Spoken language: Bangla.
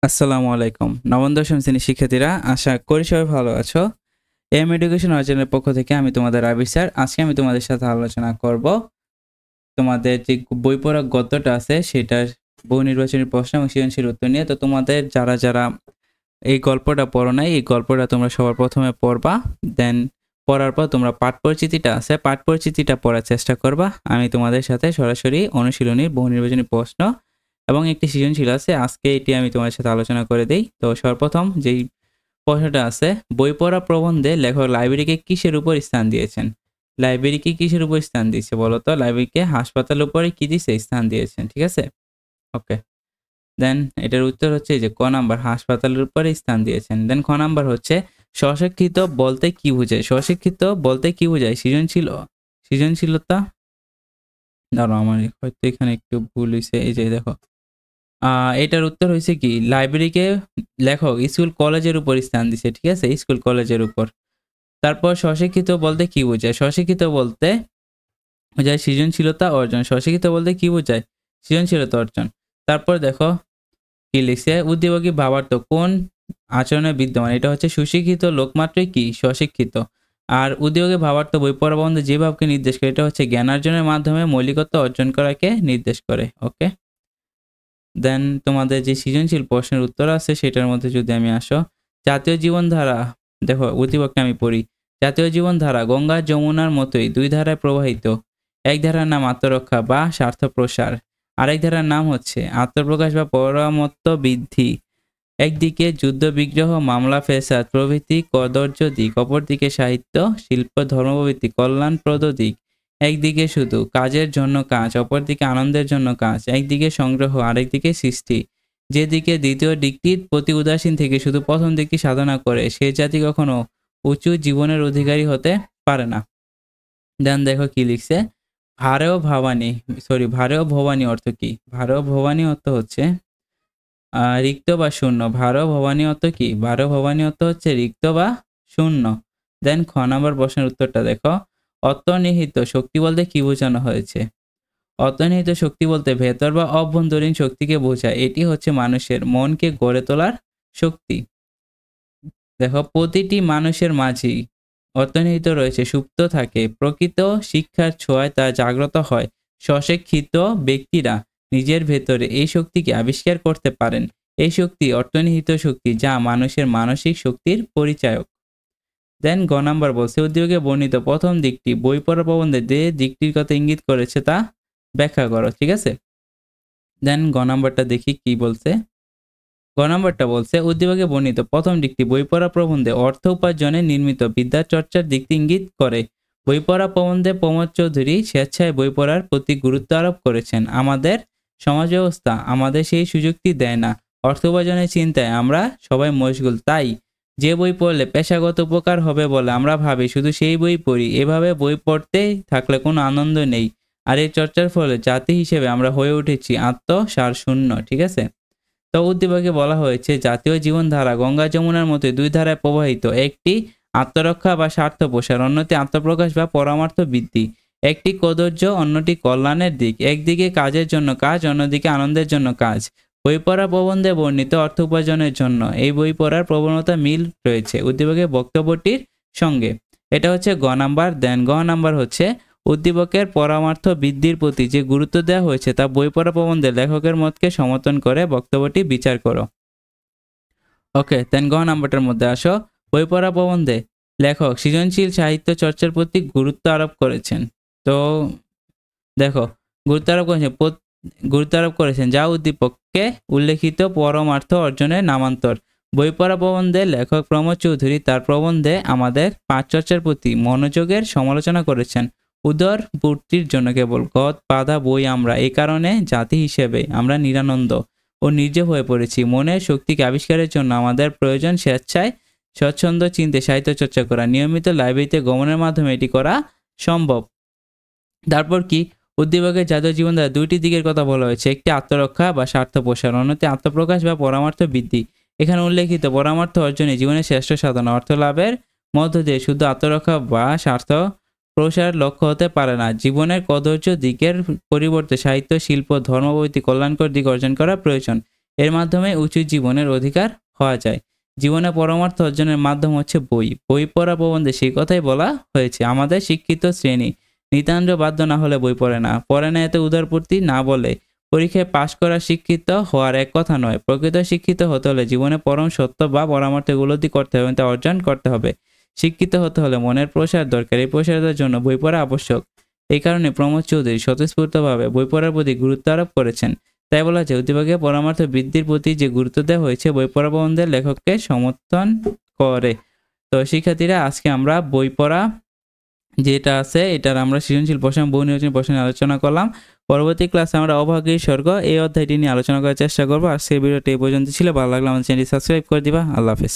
আসসালামু আলাইকুম। নবম দশম শ্রেণীর শিক্ষার্থীরা, আশা করি সবাই ভালো আছো। এম এডুকেশন অরিজিনের পক্ষ থেকে আমি তোমাদের আবির স্যার। আজকে আমি তোমাদের সাথে আলোচনা করব তোমাদের যে বই পড়া গদ্যটা আছে সেটার বহু নির্বাচনী প্রশ্ন এবং সৃজনশীল উত্তর নিয়ে। তো তোমাদের যারা এই গল্পটা পড়ো নাই, এই গল্পটা তোমরা সবার প্রথমে পড়বা। দেন পড়ার পর তোমরা পাঠ পরিচিতিটা আছে, পাঠ পরিচিতিটা পড়ার চেষ্টা করবা। আমি তোমাদের সাথে সরাসরি অনুশীলনীর বহু নির্বাচনী প্রশ্ন এবং একটি সৃজনশীল আছে, আজকে এটি আমি তোমাদের সাথে আলোচনা করে দেই। তো সর্বপ্রথম যেই প্রশ্নটা আছে, বই পড়া প্রবন্ধে লেখক লাইব্রেরিকে কিসের উপর স্থান দিয়েছেন? লাইব্রেরিকে কিসের উপর স্থান দিয়েছে বলো তো? লাইব্রেরিকে হাসপাতালের উপরে কি দিয়েছে? স্থান দিয়েছেন, ঠিক আছে? ওকে। দেন এটার উত্তর হচ্ছে যে ক নাম্বার, হাসপাতালের উপরে স্থান দিয়েছেন। দেন খ নাম্বার হচ্ছে স্বশিক্ষিত বলতে কি বোঝায়? স্বশিক্ষিত বলতে কি বোঝায়? সৃজনশীলতা। দাঁড়াও, আমার হয়তো এখানে একটু ভুল হয়েছে। এই যে দেখো, এটার উত্তর হয়েছে কি, লাইব্রেরিকে লেখক স্কুল কলেজের উপর স্থান দিছে, ঠিক আছে? স্কুল কলেজের উপর। তারপর স্বশিক্ষিত বলতে কি বোঝায়? স্বশিক্ষিত বলতে বোঝায় সৃজনশীলতা অর্জন। স্বশিক্ষিত বলতে কি বোঝায়? সৃজনশীলতা অর্জন। তারপর দেখো কি লিখছে, উদ্দীপকী ভাবার্থ কোন আচরণে বিদ্যমান? এটা হচ্ছে সুশিক্ষিত লোক মাত্রই কি স্বশিক্ষিত। আর উদ্দীপকী ভাবার্থ বই পড়া বন্ধে যে ভাবকে নির্দেশ করে, এটা হচ্ছে জ্ঞানার্জনের মাধ্যমে মৌলিকত্ব অর্জন করাকে নির্দেশ করে। ওকে। দেন তোমাদের যে সৃজনশীল প্রশ্নের উত্তর আছে সেটার মধ্যে যদি আমি আসো, জাতীয় জীবনধারা, দেখো উদ্দীপকটা আমি পড়ি। জাতীয় জীবনধারা গঙ্গা যমুনার মতোই দুই ধারায় প্রবাহিত। এক ধারার নাম আত্মরক্ষা বা স্বার্থ প্রসার, আরেক ধারার নাম হচ্ছে আত্মপ্রকাশ বা পরামত্ত বৃদ্ধি। একদিকে যুদ্ধ বিগ্রহ, মামলা ফেসাদ প্রভৃতি কদর্য দিক, অপরদিকে সাহিত্য শিল্প ধর্ম প্রভৃতি কল্যাণপ্রদ দিক। একদিকে শুধু কাজের জন্য কাজ, অপরদিকে আনন্দের জন্য কাজ। একদিকে সংগ্রহ, আরেকদিকে সৃষ্টি। যেদিকে দ্বিতীয় দিকটির প্রতি উদাসীন থেকে শুধু প্রথম দিকটি সাধনা করে, সে জাতি কখনো উঁচু জীবনের অধিকারী হতে পারে না। দেন দেখো কি লিখছে, ভারেও ভবানী অর্থ কি? ভারেও ভবানী অর্থ হচ্ছে রিক্ত বা শূন্য। ভারেও ভবানী অর্থ কি? ভারেও ভবানী অর্থ হচ্ছে রিক্ত বা শূন্য। দেন খ নাম্বার প্রশ্নের উত্তরটা দেখো, অন্তর্নিহিত শক্তি বলতে কি বোঝানো হয়েছে? অন্তর্নিহিত শক্তি বলতে ভেতর বা অভ্যন্তরীণ শক্তিকে বোঝায়। এটি হচ্ছে মানুষের মনকে গড়ে তোলার শক্তি। দেখো, প্রতিটি মানুষের মাঝেই অন্তর্নিহিত রয়েছে, সুপ্ত থাকে। প্রকৃত শিক্ষার ছোঁয়ায় তা জাগ্রত হয়। স্বশিক্ষিত ব্যক্তিরা নিজের ভেতরে এই শক্তিকে আবিষ্কার করতে পারেন। এই শক্তি অন্তর্নিহিত শক্তি, যা মানুষের মানসিক শক্তির পরিচায়ক। দেন গ নাম্বার বলছে, উদ্যোগে বর্ণিত প্রথম দিকটি বই পড়া প্রবন্ধে যে দিকটির কথা ইঙ্গিত করেছে তা ব্যাখ্যা করো, ঠিক আছে? দেন গ নাম্বারটা দেখি কি বলছে। গ নাম্বারটা বলছে, উদ্দীপকে বর্ণিত প্রথম দিকটি বই পড়া প্রবন্ধে অর্থ উপার্জনে নির্মিত বিদ্যা চর্চার দিকটি ইঙ্গিত করে। বই পড়া প্রবন্ধে প্রমোদ চৌধুরী স্বেচ্ছায় বই পড়ার প্রতি গুরুত্ব আরোপ করেছেন। আমাদের সমাজ ব্যবস্থা আমাদের সেই সুযোগটি দেয় না। অর্থ উপার্জনের চিন্তায় আমরা সবাই মশগুল, তাই যে বই পড়লে পেশাগত উপকার হবে বলে আমরা ভাবি, শুধু সেই বই পড়ি। এভাবে বই পড়তে থাকলে কোনো আনন্দ নেই। আর এই চর্চার ফলে জাতি হিসেবে আমরা হয়ে উঠেছি আত্মসার শূন্য, ঠিক আছে? তো উদ্দীপকে বলা হয়েছে, জাতীয় জীবনধারা গঙ্গা যমুনার মতো দুই ধারায় প্রবাহিত। একটি আত্মরক্ষা বা স্বার্থ প্রসার, অন্যটি আত্মপ্রকাশ বা পরমার্থ বৃদ্ধি। একটি কদর্য, অন্যটি কল্যাণের দিক। একদিকে কাজের জন্য কাজ, অন্যদিকে আনন্দের জন্য কাজ। বই পড়া প্রবন্ধে বর্ণিত অর্থ উপার্জনের জন্য এই বই পড়ার প্রবণতা মিল রয়েছে উদ্দীপকের বক্তব্যটির সঙ্গে। এটা হচ্ছে গ নাম্বার। দেন গ নাম্বার হচ্ছে, উদ্দীপকের পরমার্থ বৃদ্ধির প্রতি যে গুরুত্ব দেওয়া হয়েছে তা বই পড়া প্রবন্ধে লেখকের মতকে সমর্থন করে। বক্তব্যটি বিচার করো। ওকে, দেন গ নাম্বারটার মধ্যে আসো, বই পড়া প্রবন্ধে লেখক সৃজনশীল সাহিত্য চর্চার প্রতি গুরুত্ব আরোপ করেছেন। তো দেখো, গুরুত্ব আরোপ করেছেন যা উদ্দীপককে উল্লেখিত পরমার্থ অর্জনের নামান্তর। বই পড়া প্রবন্ধে লেখক প্রমোদ চৌধুরী তার প্রবন্ধে আমাদের পাঠ চর্চার প্রতি মনোযোগের সমালোচনা করেছেন। উদর পূর্তির জন্য কেবল গদ বাঁধা বই আমরা, এই কারণে জাতি হিসেবে আমরা নিরানন্দ ও নির্জীব হয়ে পড়েছি। মনের শক্তিকে আবিষ্কারের জন্য আমাদের প্রয়োজন স্বেচ্ছায় স্বচ্ছন্দ চিন্তে সাহিত্য চর্চা করা। নিয়মিত লাইব্রেরিতে গমনের মাধ্যমে এটি করা সম্ভব। তারপর কি, উদ্দীপকের জাতীয় জীবনধারা দুইটি দিকের কথা বলা হয়েছে। একটি আত্মরক্ষা বা স্বার্থ প্রসার, অন্যটি আত্মপ্রকাশ বা পরমার্থ বৃদ্ধি। এখানে উল্লেখিত পরমার্থ অর্জনে জীবনের শ্রেষ্ঠ সাধনা। অর্থ লাভের মধ্য দিয়ে শুধু আত্মরক্ষা বা স্বার্থ প্রসার লক্ষ্য হতে পারে না। জীবনের কদর্য দিকের পরিবর্তে সাহিত্য শিল্প ধর্ম প্রভৃতি কল্যাণকর দিক অর্জন করা প্রয়োজন। এর মাধ্যমে উঁচু জীবনের অধিকার হওয়া যায়। জীবনে পরমার্থ অর্জনের মাধ্যম হচ্ছে বই। বই পড়া প্রবন্ধে সেই কথাই বলা হয়েছে। আমাদের শিক্ষিত শ্রেণী নিতান্ত বাধ্য না হলে বই পড়ে না। পড়ে না এতে উদারপূর্তি না বলে পরীক্ষায় পাশ করা শিক্ষিত হওয়ার এক কথা নয়। প্রকৃত শিক্ষিত হতে হলে জীবনে পরম সত্য বা পরমার্থ উপলব্ধি করতে হবে এবং তা অর্জন করতে হবে। শিক্ষিত হতে হলে মনের প্রসার দরকার। এই প্রসারের জন্য বই পড়া আবশ্যক। এই কারণে প্রমোদ চৌধুরী স্বতঃস্ফূর্তভাবে বই পড়ার প্রতি গুরুত্ব আরোপ করেছেন। তাই বলা যায় উদ্দীপকে পরমার্থ বৃদ্ধির প্রতি যে গুরুত্ব দেওয়া হয়েছে বই পড়া প্রবন্ধের লেখককে সমর্থন করে। তো শিক্ষার্থীরা, আজকে আমরা বই পড়া যেটা আছে এটার আমরা সৃজনশীল প্রশ্ন, বহু নির্বাচনী প্রশ্ন নিয়ে আলোচনা করলাম। পরবর্তী ক্লাসে আমরা অভাগীর স্বর্গ এই অধ্যায়টি নিয়ে আলোচনা করার চেষ্টা করবো। আজকের ভিডিওটি এই পর্যন্ত ছিল। ভালো লাগলে আমাদের চ্যানেলটি সাবস্ক্রাইব করে দিবা। আল্লাহ হাফেজ।